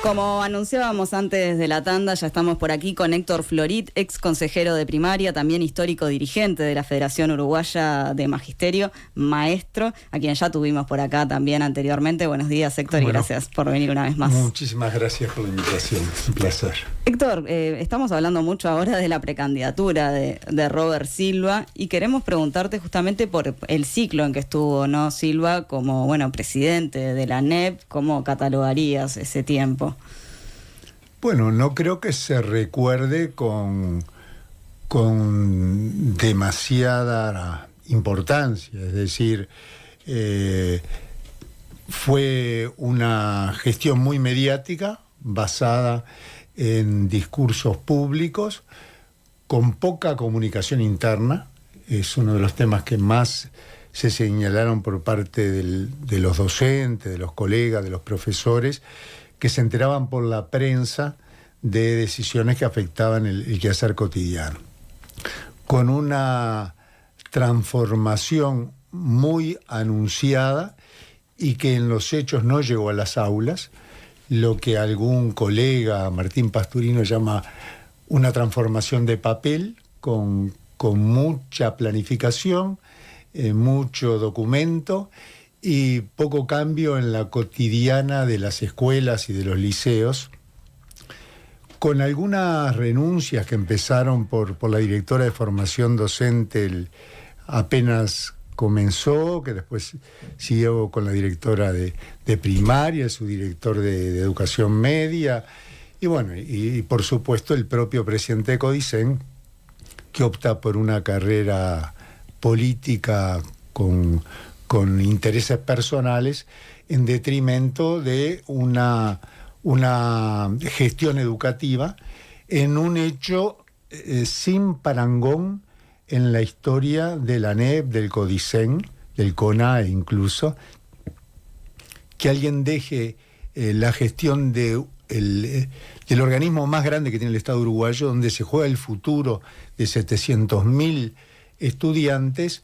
Como anunciábamos antes de la tanda, ya estamos por aquí con Héctor Florit, ex consejero de primaria, también histórico dirigente de la Federación Uruguaya de Magisterio, maestro, a quien ya tuvimos por acá también anteriormente. Buenos días, Héctor, y gracias por venir una vez más. Muchísimas gracias por la invitación, un placer. Héctor, estamos hablando mucho ahora de la precandidatura de Robert Silva y queremos preguntarte justamente por el ciclo en que estuvo, ¿no? Silva como, presidente de la ANEP. ¿Cómo catalogarías ese tiempo? Bueno, no creo que se recuerde con demasiada importancia, es decir, fue una gestión muy mediática, basada en discursos públicos, con poca comunicación interna. Es uno de los temas que más se señalaron por parte de los docentes, de los colegas, de los profesores, que se enteraban por la prensa de decisiones que afectaban el quehacer cotidiano. Con una transformación muy anunciada y que en los hechos no llegó a las aulas, lo que algún colega, Martín Pasturino, llama una transformación de papel, con mucha planificación, mucho documento y poco cambio en la cotidiana de las escuelas y de los liceos, con algunas renuncias que empezaron por la directora de formación docente apenas comenzó, que después siguió con la directora de primaria, su director de educación media, y por supuesto el propio presidente de Codicen, que opta por una carrera política con intereses personales en detrimento de una gestión educativa en un hecho sin parangón en la historia de la ANEP, del Codicen, del CONAE incluso, que alguien deje la gestión del organismo más grande que tiene el Estado uruguayo, donde se juega el futuro de 700.000 estudiantes,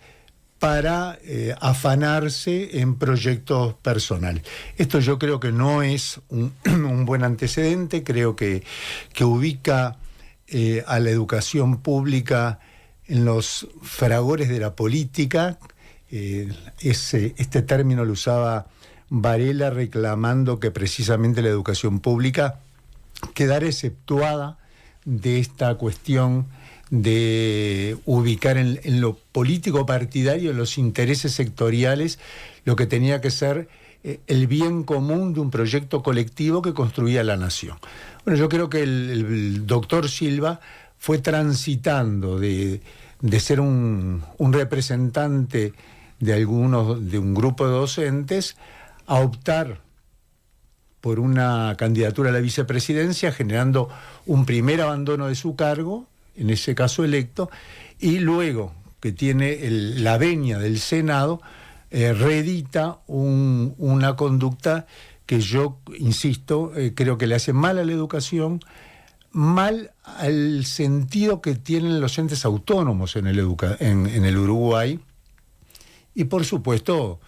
para afanarse en proyectos personales. Esto yo creo que no es un buen antecedente, creo que ubica a la educación pública en los fragores de la política. Este término lo usaba Varela, reclamando que precisamente la educación pública quedara exceptuada de esta cuestión de ubicar en lo político partidario, en los intereses sectoriales, lo que tenía que ser el bien común de un proyecto colectivo que construía la nación. Bueno, yo creo que el doctor Silva fue transitando de ser un representante de un grupo de docentes a optar por una candidatura a la vicepresidencia, generando un primer abandono de su cargo, en ese caso electo, y luego que tiene la venia del Senado, reedita una conducta que yo, insisto, creo que le hace mal a la educación, mal al sentido que tienen los entes autónomos en el Uruguay, y por supuesto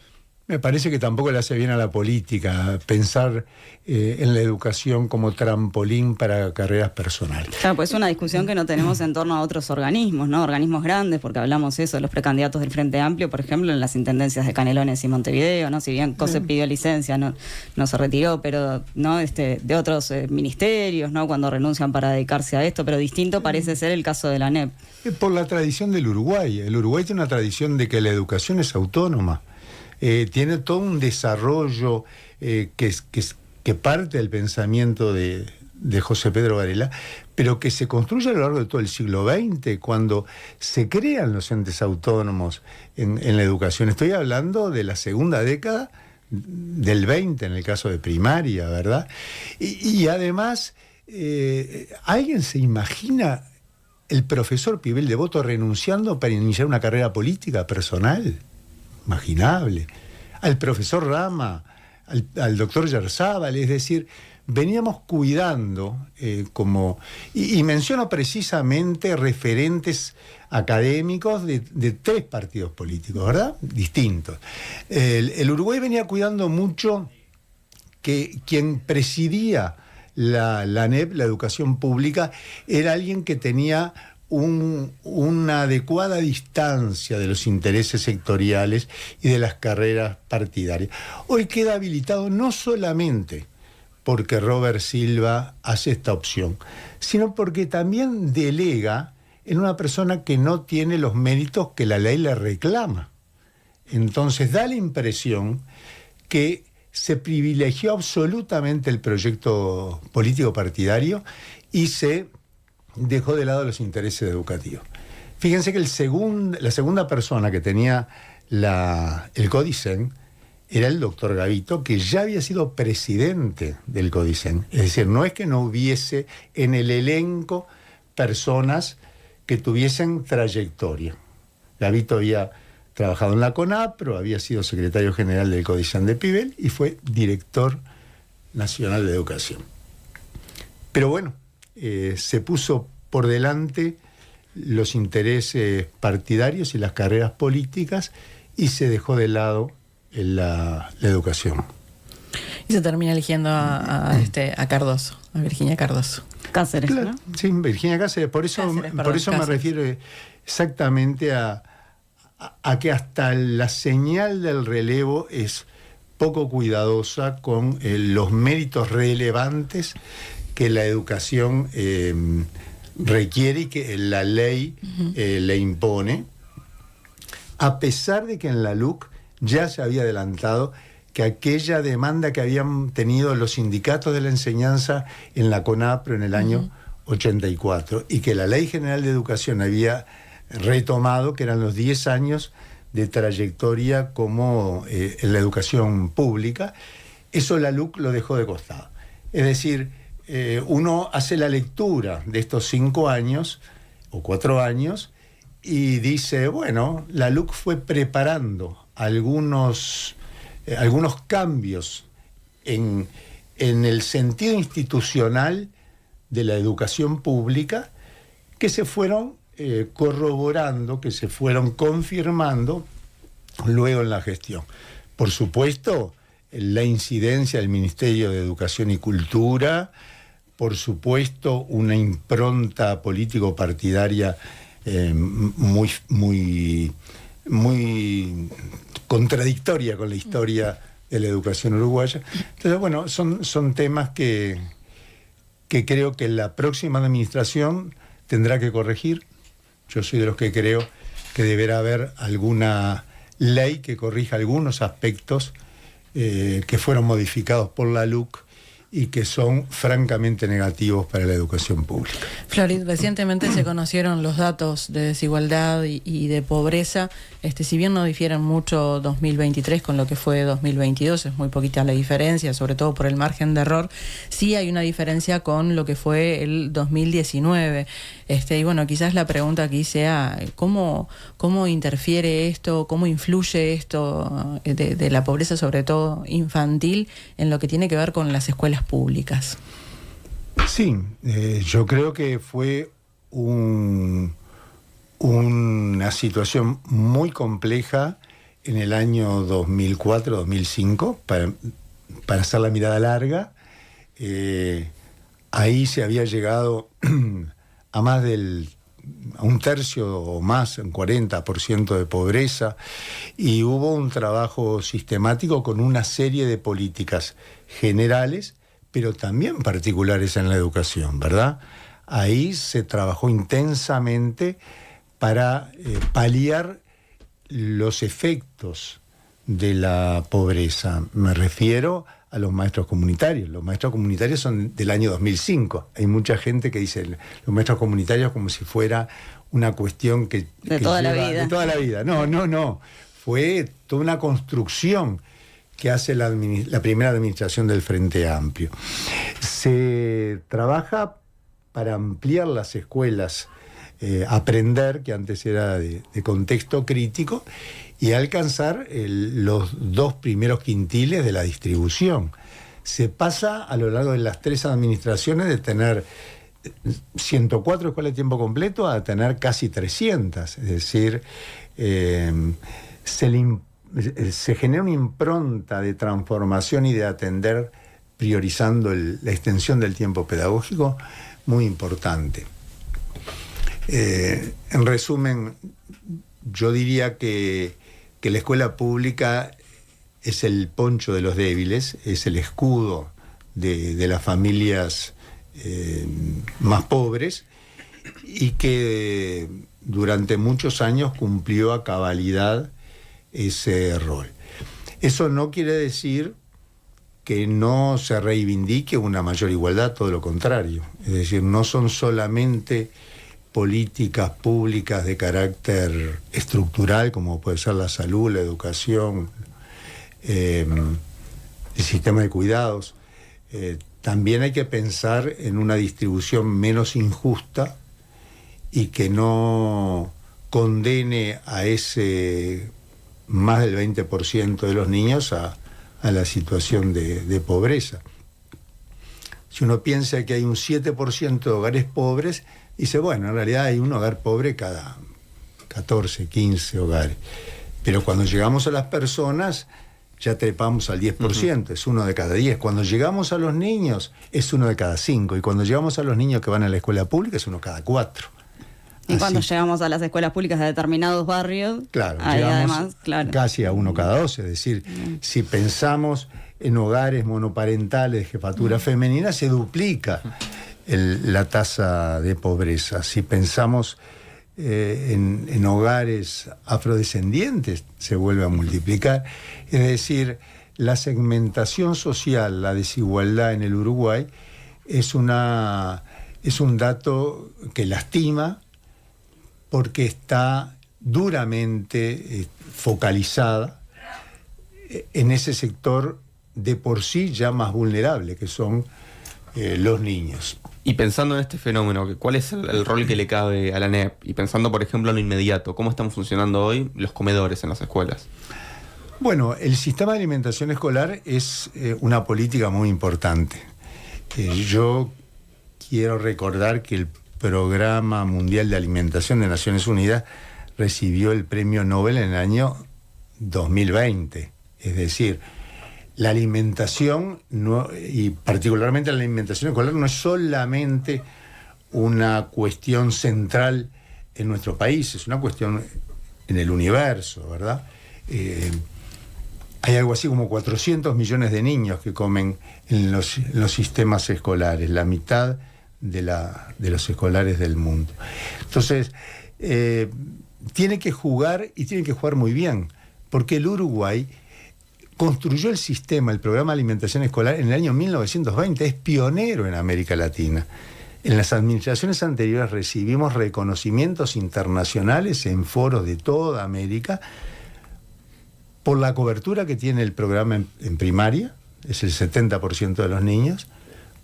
me parece que tampoco le hace bien a la política pensar en la educación como trampolín para carreras personales. Claro, pues es una discusión que no tenemos en torno a otros organismos, ¿no? Organismos grandes, porque hablamos de los precandidatos del Frente Amplio, por ejemplo, en las intendencias de Canelones y Montevideo, ¿no? Si bien COSE pidió licencia, no se retiró, pero no de otros ministerios, ¿no? Cuando renuncian para dedicarse a esto, pero distinto parece ser el caso de la ANEP. Por la tradición del Uruguay. El Uruguay tiene una tradición de que la educación es autónoma. Tiene todo un desarrollo que parte del pensamiento de José Pedro Varela, pero que se construye a lo largo de todo el siglo XX, cuando se crean los entes autónomos en la educación. Estoy hablando de la segunda década del 20, en el caso de primaria, ¿verdad? Y además, ¿alguien se imagina el profesor Pibel Devoto renunciando para iniciar una carrera política personal? Imaginable. Al profesor Rama, al doctor Yerzábal, es decir, veníamos cuidando y menciono precisamente referentes académicos de 3 partidos políticos, ¿verdad? Distintos. El Uruguay venía cuidando mucho que quien presidía la ANEP, la educación pública, era alguien que tenía una adecuada distancia de los intereses sectoriales y de las carreras partidarias. Hoy queda habilitado no solamente porque Robert Silva hace esta opción, sino porque también delega en una persona que no tiene los méritos que la ley le reclama. Entonces da la impresión que se privilegió absolutamente el proyecto político partidario y se dejó de lado los intereses educativos. Fíjense que la segunda persona que tenía el Codicen era el doctor Gavito, que ya había sido presidente del Codicen. Es decir, no es que no hubiese en el elenco personas que tuviesen trayectoria. Gavito había trabajado en la CONAPRO, había sido secretario general del Codicen de Pibel y fue director nacional de educación. Pero bueno, se puso por delante los intereses partidarios y las carreras políticas y se dejó de lado la educación. Y se termina eligiendo a Cardoso, a Virginia Cardoso. Cáceres, claro, ¿no? Sí, Virginia Cáceres. Por eso me refiero exactamente a que hasta la señal del relevo es poco cuidadosa con los méritos relevantes que la educación requiere y que la ley le impone, a pesar de que en la LUC ya se había adelantado que aquella demanda que habían tenido los sindicatos de la enseñanza en la CONAPRO en el año 84 y que la Ley General de Educación había retomado, que eran los 10 años de trayectoria como en la educación pública, eso la LUC lo dejó de costado. Es decir, uno hace la lectura de estos 5 años o 4 años y dice, bueno, la LUC fue preparando algunos cambios en el sentido institucional de la educación pública que se fueron corroborando, que se fueron confirmando luego en la gestión. Por supuesto, la incidencia del Ministerio de Educación y Cultura, por supuesto, una impronta político-partidaria muy contradictoria con la historia de la educación uruguaya. Entonces, bueno, son temas que creo que la próxima administración tendrá que corregir. Yo soy de los que creo que deberá haber alguna ley que corrija algunos aspectos que fueron modificados por la LUC y que son francamente negativos para la educación pública. Florid, recientemente se conocieron los datos de desigualdad y de pobreza. Si bien no difieren mucho 2023 con lo que fue 2022, es muy poquita la diferencia, sobre todo por el margen de error, sí hay una diferencia con lo que fue el 2019. Y bueno, quizás la pregunta aquí sea, ¿cómo interfiere esto, cómo influye esto de la pobreza, sobre todo infantil, en lo que tiene que ver con las escuelas públicas? Sí, yo creo que fue una situación muy compleja en el año 2004-2005, para hacer la mirada larga. Ahí se había llegado a un tercio o más, un 40% de pobreza, y hubo un trabajo sistemático con una serie de políticas generales, pero también particulares en la educación, ¿verdad? Ahí se trabajó intensamente para paliar los efectos de la pobreza. Me refiero a los maestros comunitarios. Los maestros comunitarios son del año 2005. Hay mucha gente que dice los maestros comunitarios como si fuera una cuestión de toda la vida. De toda la vida. No. Fue toda una construcción que hace la primera administración del Frente Amplio. Se trabaja para ampliar las escuelas, aprender, que antes era de contexto crítico, y alcanzar los 2 primeros quintiles de la distribución. Se pasa a lo largo de las 3 administraciones de tener 104 escuelas de tiempo completo a tener casi 300. Es decir, se genera una impronta de transformación y de atender priorizando la extensión del tiempo pedagógico muy importante. En resumen, yo diría que la escuela pública es el poncho de los débiles, es el escudo de las familias más pobres, y que durante muchos años cumplió a cabalidad ese rol. Eso no quiere decir que no se reivindique una mayor igualdad, todo lo contrario. Es decir, no son solamente políticas públicas de carácter estructural, como puede ser la salud, la educación, el sistema de cuidados. También hay que pensar en una distribución menos injusta y que no condene a ese más del 20% de los niños a la situación de pobreza. Si uno piensa que hay un 7% de hogares pobres, dice, bueno, en realidad hay un hogar pobre cada 14, 15 hogares. Pero cuando llegamos a las personas, ya trepamos al 10%, es 1 de cada 10. Cuando llegamos a los niños, es 1 de cada 5. Y cuando llegamos a los niños que van a la escuela pública, es 1 cada 4. Y cuando llegamos a las escuelas públicas de determinados barrios, claro, ahí llegamos además, claro, casi a 1 cada 12. Es decir, si pensamos en hogares monoparentales de jefatura femenina, se duplica la tasa de pobreza. Si pensamos en hogares afrodescendientes, se vuelve a multiplicar. Es decir, la segmentación social, la desigualdad en el Uruguay es un dato que lastima, porque está duramente focalizada en ese sector de por sí ya más vulnerable, que son los niños. Y pensando en este fenómeno, ¿cuál es el rol que le cabe a la ANEP? Y pensando, por ejemplo, en lo inmediato, ¿cómo están funcionando hoy los comedores en las escuelas? Bueno, el sistema de alimentación escolar es una política muy importante. Yo quiero recordar que el Programa Mundial de Alimentación de Naciones Unidas recibió el premio Nobel en el año 2020. Es decir, la alimentación, y particularmente la alimentación escolar, no es solamente una cuestión central en nuestro país, es una cuestión en el universo, ¿verdad? Hay algo así como 400 millones de niños que comen en los sistemas escolares, la mitad de los escolares del mundo. Entonces, tiene que jugar, y tiene que jugar muy bien, porque el Uruguay construyó el sistema, el programa de alimentación escolar en el año 1920, es pionero en América Latina. En las administraciones anteriores recibimos reconocimientos internacionales en foros de toda América por la cobertura que tiene el programa en primaria, es el 70% de los niños,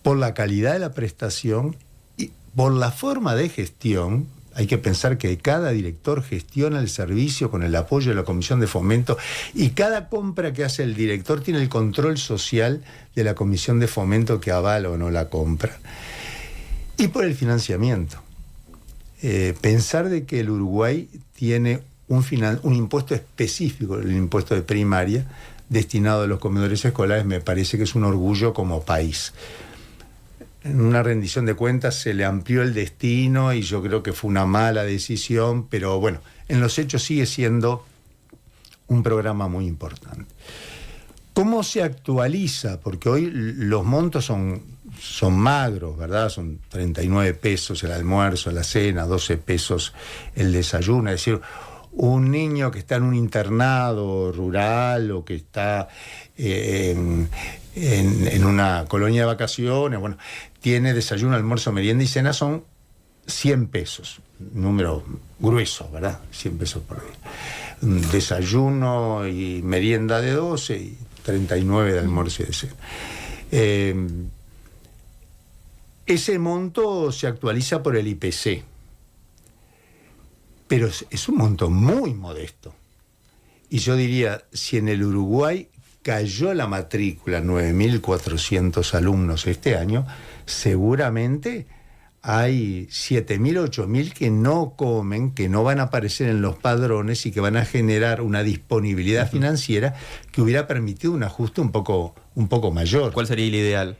por la calidad de la prestación y por la forma de gestión. Hay que pensar que cada director gestiona el servicio con el apoyo de la Comisión de Fomento, y cada compra que hace el director tiene el control social de la Comisión de Fomento que avala o no la compra. Y por el financiamiento. Pensar de que el Uruguay tiene un impuesto específico, el impuesto de primaria, destinado a los comedores escolares, me parece que es un orgullo como país. En una rendición de cuentas se le amplió el destino y yo creo que fue una mala decisión, pero bueno, en los hechos sigue siendo un programa muy importante. ¿Cómo se actualiza? Porque hoy los montos son magros, ¿verdad? Son 39 pesos el almuerzo, la cena, 12 pesos el desayuno. Es decir, un niño que está en un internado rural o que está en una colonia de vacaciones, bueno, tiene desayuno, almuerzo, merienda y cena, son 100 pesos, número grueso, ¿verdad? 100 pesos por día. Desayuno y merienda de 12 y 39 de almuerzo y de cena. Ese monto se actualiza por el IPC, pero es un monto muy modesto. Y yo diría, si en el Uruguay cayó la matrícula, 9.400 alumnos este año, seguramente hay 7.000, 8.000 que no comen, que no van a aparecer en los padrones y que van a generar una disponibilidad financiera que hubiera permitido un ajuste un poco mayor. ¿Cuál sería el ideal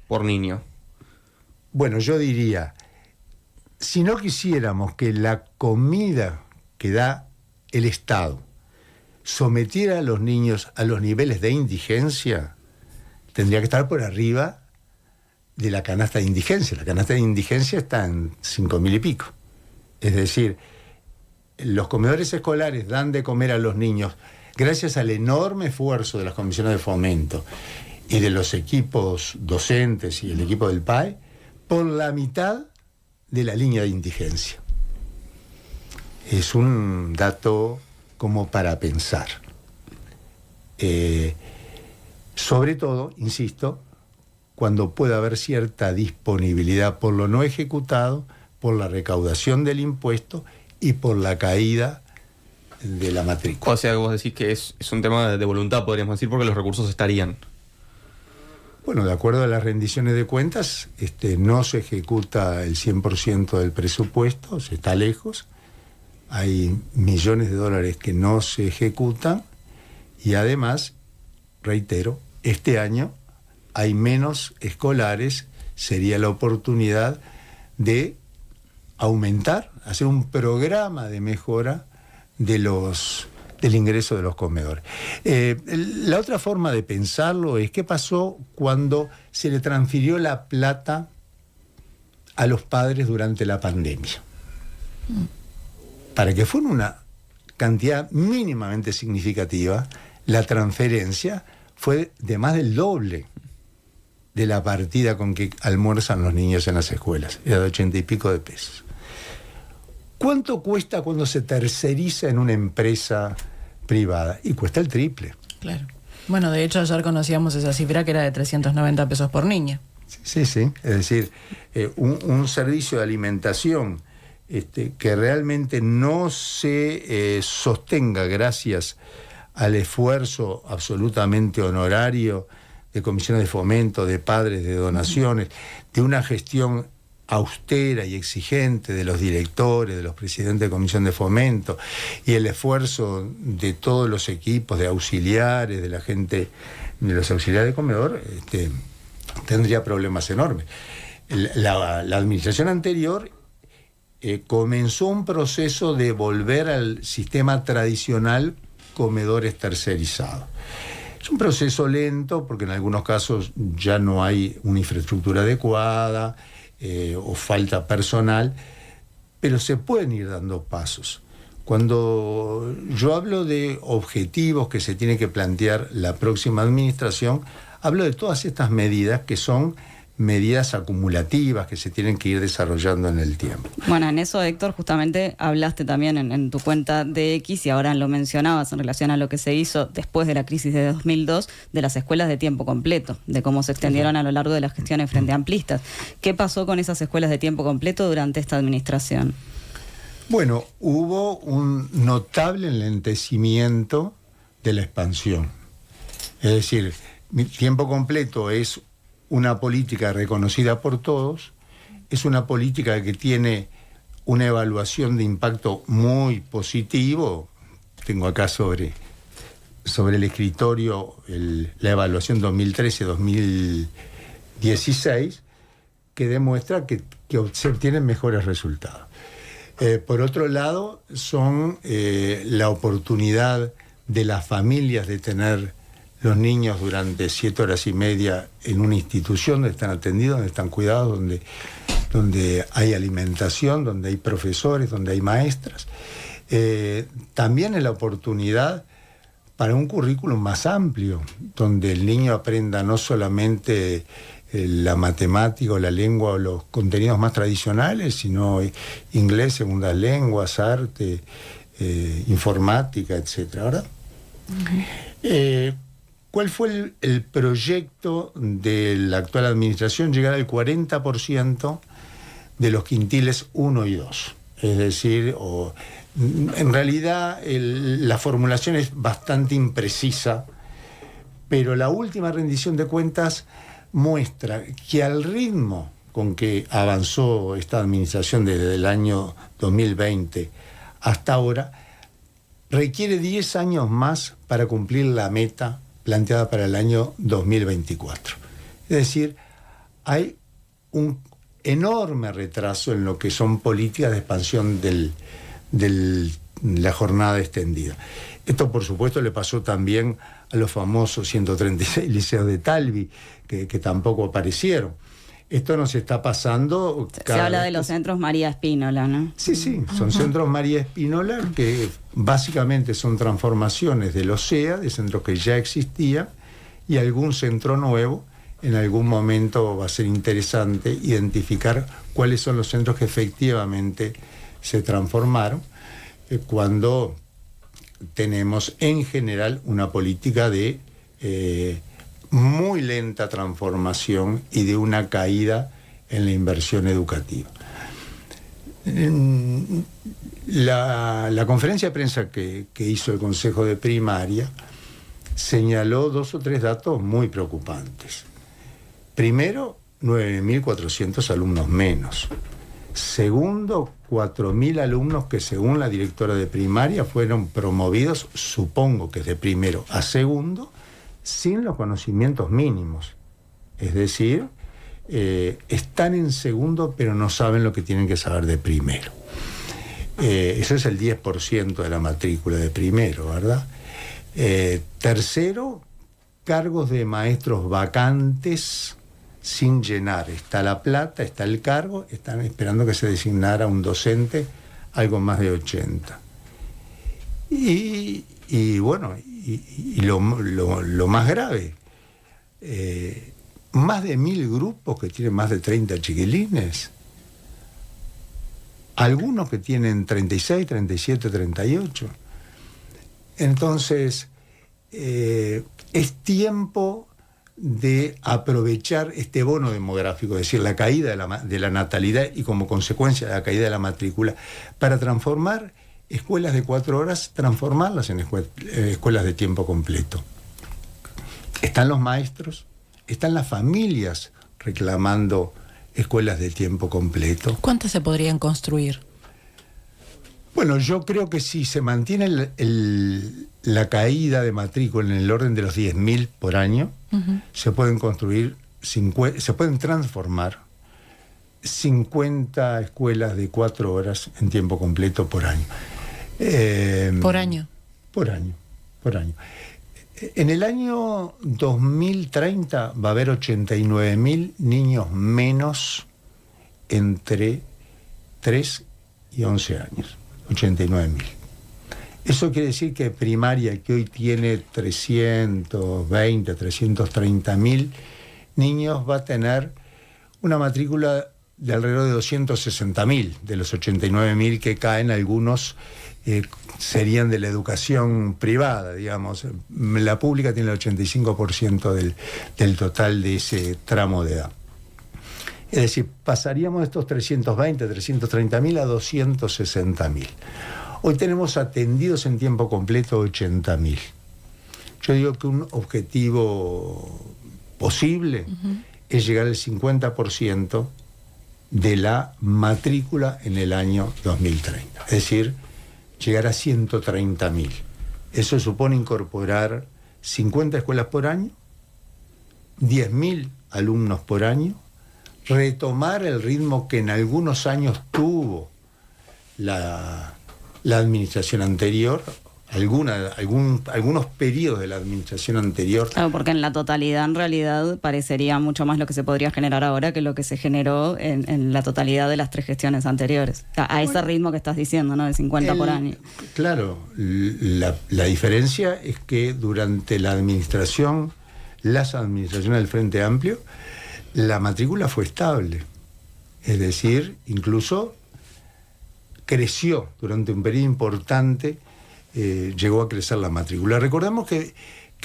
por niño? Bueno, yo diría, si no quisiéramos que la comida que da el Estado sometiera a los niños a los niveles de indigencia, tendría que estar por arriba de la canasta de indigencia. La canasta de indigencia está en 5.000 y pico. Es decir, los comedores escolares dan de comer a los niños gracias al enorme esfuerzo de las comisiones de fomento y de los equipos docentes y el equipo del PAE, por la mitad de la línea de indigencia. Es un dato como para pensar. Sobre todo, insisto, cuando pueda haber cierta disponibilidad por lo no ejecutado, por la recaudación del impuesto y por la caída de la matrícula. O sea, vos decís que es un tema de voluntad, podríamos decir, porque los recursos estarían. Bueno, de acuerdo a las rendiciones de cuentas, no se ejecuta el 100% del presupuesto, se está lejos. Hay millones de dólares que no se ejecutan y además, reitero, este año hay menos escolares, sería la oportunidad de aumentar, hacer un programa de mejora del ingreso de los comedores. La otra forma de pensarlo es qué pasó cuando se le transfirió la plata a los padres durante la pandemia. Para que fuera una cantidad mínimamente significativa, la transferencia fue de más del doble de la partida con que almuerzan los niños en las escuelas. Era de 80 y pico de pesos. ¿Cuánto cuesta cuando se terceriza en una empresa privada? Y cuesta el triple. Claro. Bueno, de hecho ayer conocíamos esa cifra que era de 390 pesos por niña. Sí. Es decir, un servicio de alimentación que realmente no se sostenga gracias al esfuerzo absolutamente honorario de comisiones de fomento, de padres, de donaciones, de una gestión austera y exigente de los directores, de los presidentes de comisión de fomento, y el esfuerzo de todos los equipos de auxiliares, de la gente, de los auxiliares de comedor, tendría problemas enormes. La administración anterior comenzó un proceso de volver al sistema tradicional comedores tercerizados. Es un proceso lento porque en algunos casos ya no hay una infraestructura adecuada o falta personal, pero se pueden ir dando pasos. Cuando yo hablo de objetivos que se tiene que plantear la próxima administración, hablo de todas estas medidas que son medidas acumulativas que se tienen que ir desarrollando en el tiempo. Bueno, en eso, Héctor, justamente hablaste también en tu cuenta de X y ahora lo mencionabas en relación a lo que se hizo después de la crisis de 2002 de las escuelas de tiempo completo, de cómo se extendieron a lo largo de las gestiones frente amplistas. ¿Qué pasó con esas escuelas de tiempo completo durante esta administración? Bueno, hubo un notable enlentecimiento de la expansión. Es decir, tiempo completo es una política reconocida por todos, es una política que tiene una evaluación de impacto muy positivo. Tengo acá sobre el escritorio la evaluación 2013-2016, que demuestra que se obtienen mejores resultados. Por otro lado, son la oportunidad de las familias de tener los niños durante 7 horas y media en una institución donde están atendidos, donde están cuidados, donde hay alimentación, donde hay profesores, donde hay maestras. También es la oportunidad para un currículum más amplio, donde el niño aprenda no solamente la matemática o la lengua o los contenidos más tradicionales, sino inglés, segundas lenguas, arte, informática, etc. ¿Verdad? ¿Cuál fue el proyecto de la actual administración? Llegar al 40% de los quintiles 1 y 2. Es decir, En realidad la formulación es bastante imprecisa, pero la última rendición de cuentas muestra que al ritmo con que avanzó esta administración desde el año 2020 hasta ahora, requiere 10 años más para cumplir la meta planteada para el año 2024. Es decir, hay un enorme retraso en lo que son políticas de expansión de la jornada extendida. Esto, por supuesto, le pasó también a los famosos 136 liceos de Talvi, que tampoco aparecieron. Esto nos está pasando... Se habla de los centros María Espínola, ¿no? Sí, son centros María Espínola, que básicamente son transformaciones de los CEA, de centros que ya existían, y algún centro nuevo. En algún momento va a ser interesante identificar cuáles son los centros que efectivamente se transformaron, cuando tenemos en general una política de muy lenta transformación y de una caída en la inversión educativa. La conferencia de prensa que hizo el Consejo de Primaria señaló 2 o 3 datos muy preocupantes. Primero, 9.400 alumnos menos. Segundo, 4.000 alumnos que, según la directora de primaria, fueron promovidos, supongo que de primero a segundo, sin los conocimientos mínimos. Es decir, están en segundo, pero no saben lo que tienen que saber de primero. Eso es el 10% de la matrícula de primero, ¿verdad? Tercero, cargos de maestros vacantes sin llenar. Está la plata, está el cargo, están esperando que se designara un docente, algo más de 80. Y bueno, lo más grave, más de 1.000 grupos que tienen más de 30 chiquilines, algunos que tienen 36, 37, 38. Entonces, es tiempo de aprovechar este bono demográfico, es decir, la caída de la natalidad y como consecuencia de la caída de la matrícula, para transformar escuelas de 4 horas, transformarlas en escuelas de tiempo completo. Están los maestros, están las familias reclamando escuelas de tiempo completo. ¿Cuántas se podrían construir? Bueno, yo creo que si se mantiene la caída de matrícula en el orden de los 10.000 por año, se pueden construir, se pueden transformar 50 escuelas de 4 horas en tiempo completo por año. ¿Por año? Por año. En el año 2030 va a haber 89.000 niños menos entre 3 y 11 años. 89.000. Eso quiere decir que primaria, que hoy tiene 330.000 niños, va a tener una matrícula de alrededor de 260.000 de los 89.000 que caen. Algunos serían de la educación privada, digamos. La pública tiene el 85% del total de ese tramo de edad. Es decir, pasaríamos de estos 330.000 a 260.000. Hoy tenemos atendidos en tiempo completo 80.000. Yo digo que un objetivo posible es llegar al 50% de la matrícula en el año 2030. Es decir, llegar a 130.000. Eso supone incorporar 50 escuelas por año, 10.000 alumnos por año, retomar el ritmo que en algunos años tuvo la administración anterior, algunos periodos de la administración anterior. Claro, porque en la totalidad, en realidad, parecería mucho más lo que se podría generar ahora que lo que se generó en la totalidad de las 3 gestiones anteriores. A ese ritmo que estás diciendo, ¿no? De 50 por año. Claro, la diferencia es que durante las administraciones del Frente Amplio, la matrícula fue estable. Es decir, incluso creció durante un periodo importante, llegó a crecer la matrícula. Recordemos que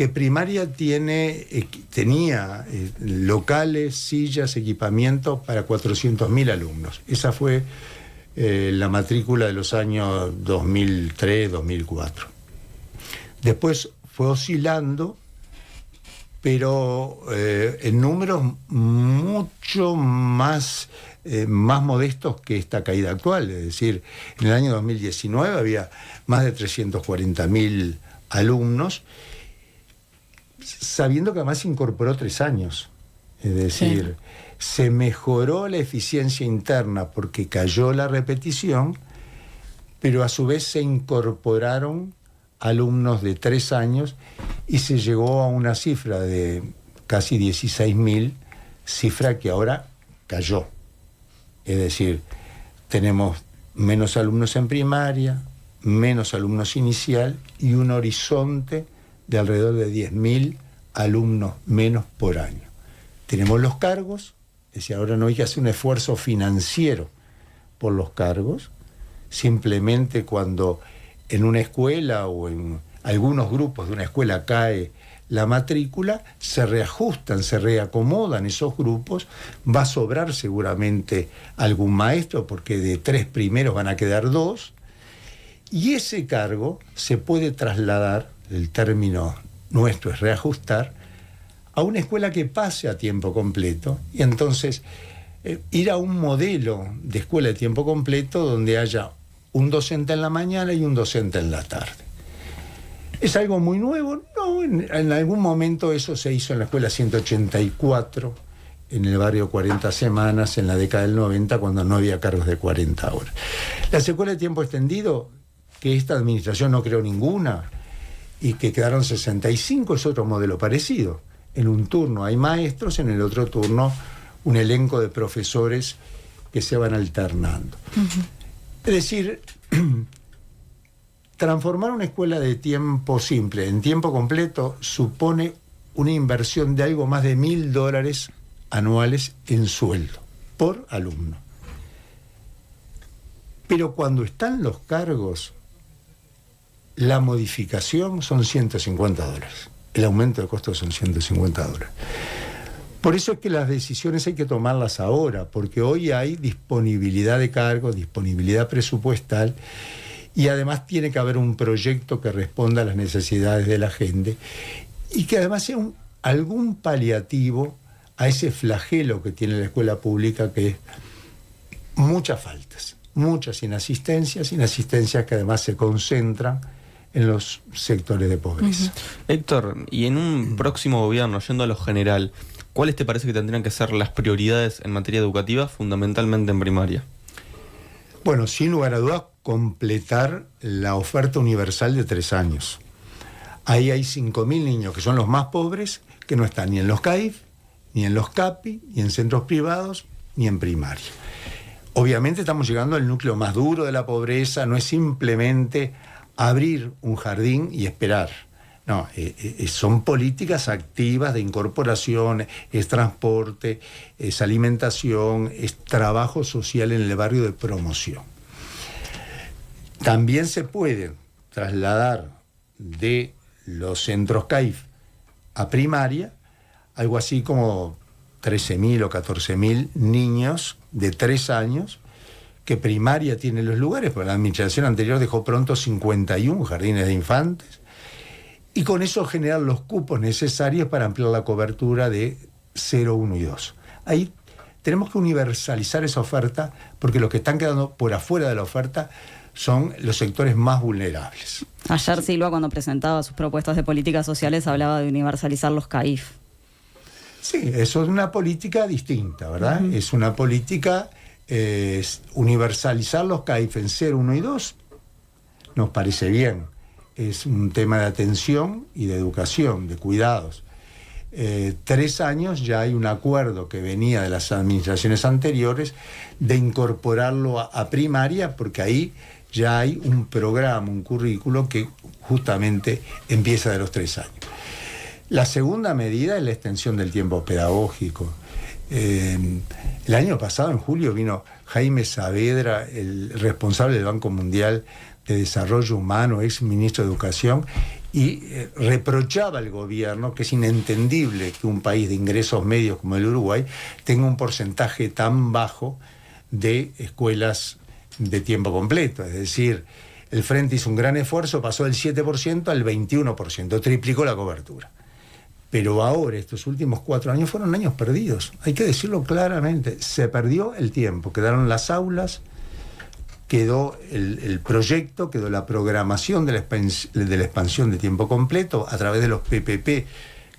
primaria tenía locales, sillas, equipamiento para 400.000 alumnos. Esa fue la matrícula de los años 2003-2004. Después fue oscilando, pero en números mucho más modestos que esta caída actual. Es decir, en el año 2019 había más de 340.000 alumnos, sabiendo que además se incorporó 3 años. Es decir, se mejoró la eficiencia interna porque cayó la repetición, pero a su vez se incorporaron alumnos de 3 años y se llegó a una cifra de casi 16.000, cifra que ahora cayó. Es decir, tenemos menos alumnos en primaria, menos alumnos inicial y un horizonte de alrededor de 10.000 alumnos menos por año. Tenemos los cargos, es decir, ahora no hay que hacer un esfuerzo financiero por los cargos, simplemente cuando en una escuela o en algunos grupos de una escuela cae la matrícula, se reajustan, se reacomodan esos grupos, va a sobrar seguramente algún maestro porque de 3 primeros van a quedar 2, y ese cargo se puede trasladar, el término nuestro es reajustar, a una escuela que pase a tiempo completo, y entonces ir a un modelo de escuela de tiempo completo donde haya un docente en la mañana y un docente en la tarde. ¿Es algo muy nuevo? No, en algún momento eso se hizo en la escuela 184, en el barrio 40 Semanas, en la década del 90, cuando no había cargos de 40 horas. Las escuelas de tiempo extendido, que esta administración no creó ninguna, y que quedaron 65, es otro modelo parecido. En un turno hay maestros, en el otro turno un elenco de profesores que se van alternando. Es decir, transformar una escuela de tiempo simple en tiempo completo supone una inversión de algo más de $1.000 anuales en sueldo por alumno. Pero cuando están los cargos, la modificación son $150. El aumento de costos son $150. Por eso es que las decisiones hay que tomarlas ahora, porque hoy hay disponibilidad de cargos, disponibilidad presupuestal, y además tiene que haber un proyecto que responda a las necesidades de la gente y que además sea algún paliativo a ese flagelo que tiene la escuela pública, que es muchas faltas, muchas inasistencias que además se concentran en los sectores de pobreza. Héctor, y en un próximo gobierno, yendo a lo general, ¿cuáles te parece que tendrían que ser las prioridades en materia educativa, fundamentalmente en primaria? Bueno, sin lugar a dudas, completar la oferta universal de 3 años. Ahí hay 5.000 niños que son los más pobres, que no están ni en los CAIF, ni en los CAPI, ni en centros privados, ni en primaria. Obviamente estamos llegando al núcleo más duro de la pobreza, no es simplemente abrir un jardín y esperar. No, son políticas activas de incorporación, es transporte, es alimentación, es trabajo social en el barrio de promoción. También se puede trasladar de los centros CAIF a primaria algo así como 13.000 o 14.000 niños de 3 años, que primaria tiene los lugares, porque la administración anterior dejó pronto 51 jardines de infantes, y con eso generar los cupos necesarios para ampliar la cobertura de 0, 1 y 2. Ahí tenemos que universalizar esa oferta, porque los que están quedando por afuera de la oferta son los sectores más vulnerables. Ayer Silva, cuando presentaba sus propuestas de políticas sociales, hablaba de universalizar los CAIF. Sí, eso es una política distinta, ¿verdad? Es una política, universalizar los CAIF en 0, 1 y 2, nos parece bien. Es un tema de atención y de educación, de cuidados. 3 años ya hay un acuerdo que venía de las administraciones anteriores de incorporarlo a primaria, porque ahí ya hay un programa, un currículo que justamente empieza de los 3 años. La segunda medida es la extensión del tiempo pedagógico. El año pasado, en julio, vino Jaime Saavedra, el responsable del Banco Mundial de Desarrollo Humano, ex ministro de Educación, y reprochaba al gobierno que es inentendible que un país de ingresos medios como el Uruguay tenga un porcentaje tan bajo de escuelas de tiempo completo. Es decir, el Frente hizo un gran esfuerzo, pasó del 7% al 21%, triplicó la cobertura. Pero ahora, estos últimos 4 años fueron años perdidos. Hay que decirlo claramente. Se perdió el tiempo, quedaron las aulas, quedó el proyecto, quedó la programación de la expansión de tiempo completo. A través de los PPP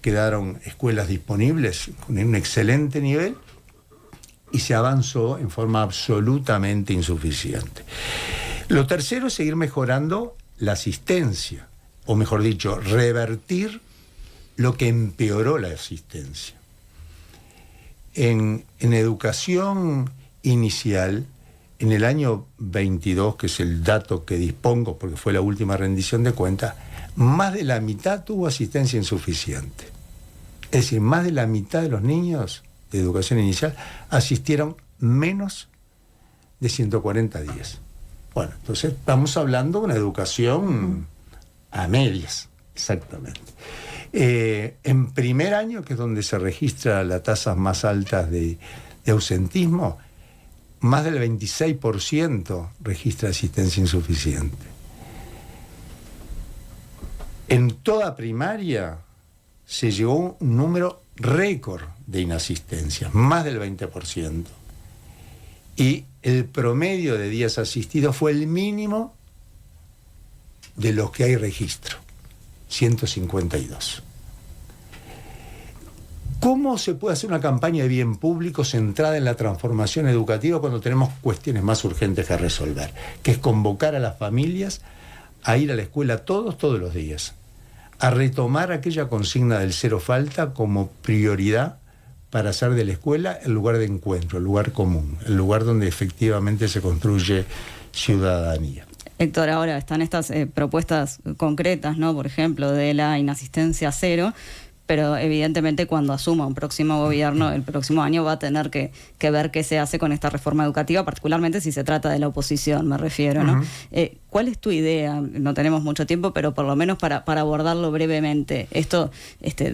quedaron escuelas disponibles con un excelente nivel y se avanzó en forma absolutamente insuficiente. Lo tercero es seguir mejorando la asistencia, o mejor dicho, revertir lo que empeoró la asistencia. En educación inicial, en el año 22, que es el dato que dispongo porque fue la última rendición de cuentas, más de la mitad tuvo asistencia insuficiente. Es decir, más de la mitad de los niños de educación inicial asistieron menos de 140 días. Bueno, entonces estamos hablando de una educación a medias, exactamente. En primer año, que es donde se registra las tasas más altas de ausentismo, más del 26% registra asistencia insuficiente. En toda primaria se llegó un número récord de inasistencias, más del 20%. Y el promedio de días asistidos fue el mínimo de los que hay registro, 152. ¿Cómo se puede hacer una campaña de bien público centrada en la transformación educativa cuando tenemos cuestiones más urgentes que resolver? Que es convocar a las familias a ir a la escuela todos los días, a retomar aquella consigna del cero falta como prioridad para hacer de la escuela el lugar de encuentro, el lugar común, el lugar donde efectivamente se construye ciudadanía. Héctor, ahora están estas propuestas concretas, ¿no? Por ejemplo, de la inasistencia cero, pero evidentemente cuando asuma un próximo gobierno, el próximo año va a tener que ver qué se hace con esta reforma educativa, particularmente si se trata de la oposición, me refiero, ¿no? ¿Cuál es tu idea? No tenemos mucho tiempo, pero por lo menos para abordarlo brevemente.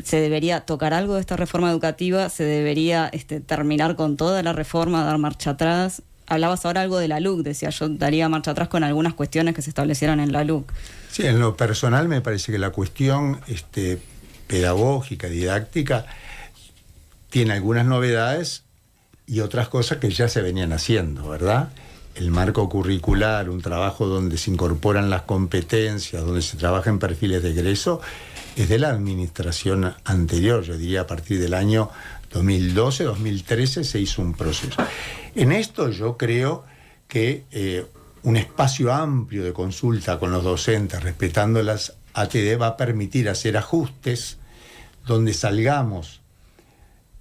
¿Se debería tocar algo de esta reforma educativa? ¿Se debería terminar con toda la reforma, dar marcha atrás? Hablabas ahora algo de la LUC, decía yo daría marcha atrás con algunas cuestiones que se establecieron en la LUC. Sí, en lo personal me parece que la cuestión pedagógica, didáctica, tiene algunas novedades y otras cosas que ya se venían haciendo, ¿verdad? El marco curricular, un trabajo donde se incorporan las competencias, donde se trabaja en perfiles de egreso, es de la administración anterior, yo diría a partir del año 2012, 2013 se hizo un proceso. En esto yo creo que un espacio amplio de consulta con los docentes, respetando las ATD, va a permitir hacer ajustes donde salgamos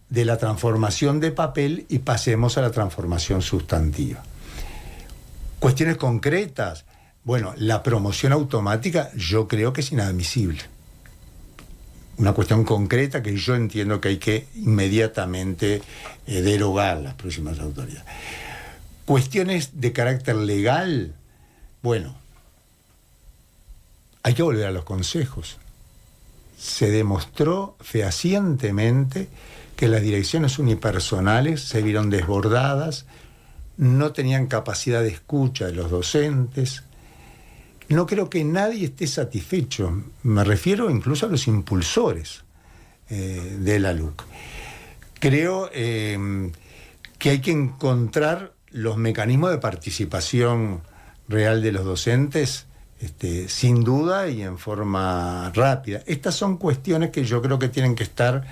de la transformación de papel y pasemos a la transformación sustantiva. Cuestiones concretas, bueno, la promoción automática yo creo que es inadmisible. Una cuestión concreta que yo entiendo que hay que inmediatamente derogar las próximas autoridades. Cuestiones de carácter legal, bueno, hay que volver a los consejos. Se demostró fehacientemente que las direcciones unipersonales se vieron desbordadas, no tenían capacidad de escucha de los docentes. No creo que nadie esté satisfecho. Me refiero incluso a los impulsores de la LUC. Creo que hay que encontrar los mecanismos de participación real de los docentes, sin duda y en forma rápida. Estas son cuestiones que yo creo que tienen que estar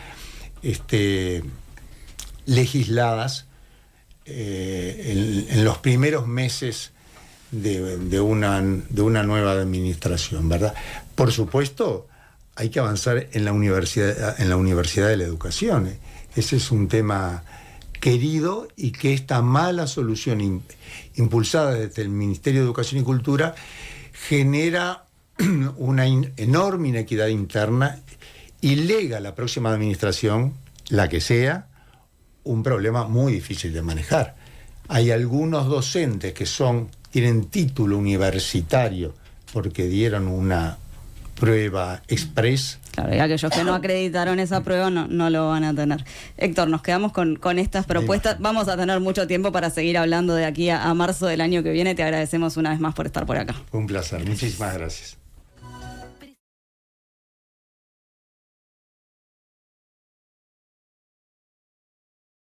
legisladas en los primeros meses de una nueva administración, ¿verdad? Por supuesto, hay que avanzar en la universidad de la educación. Ese es un tema querido y que esta mala solución impulsada desde el Ministerio de Educación y Cultura genera una enorme inequidad interna y lega a la próxima administración, la que sea, un problema muy difícil de manejar. Hay algunos docentes que tienen título universitario porque dieron una prueba express. Claro, y aquellos que no acreditaron esa prueba no lo van a tener. Héctor, nos quedamos con estas propuestas. Vamos a tener mucho tiempo para seguir hablando de aquí a marzo del año que viene. Te agradecemos una vez más por estar por acá. Fue un placer. Muchísimas gracias.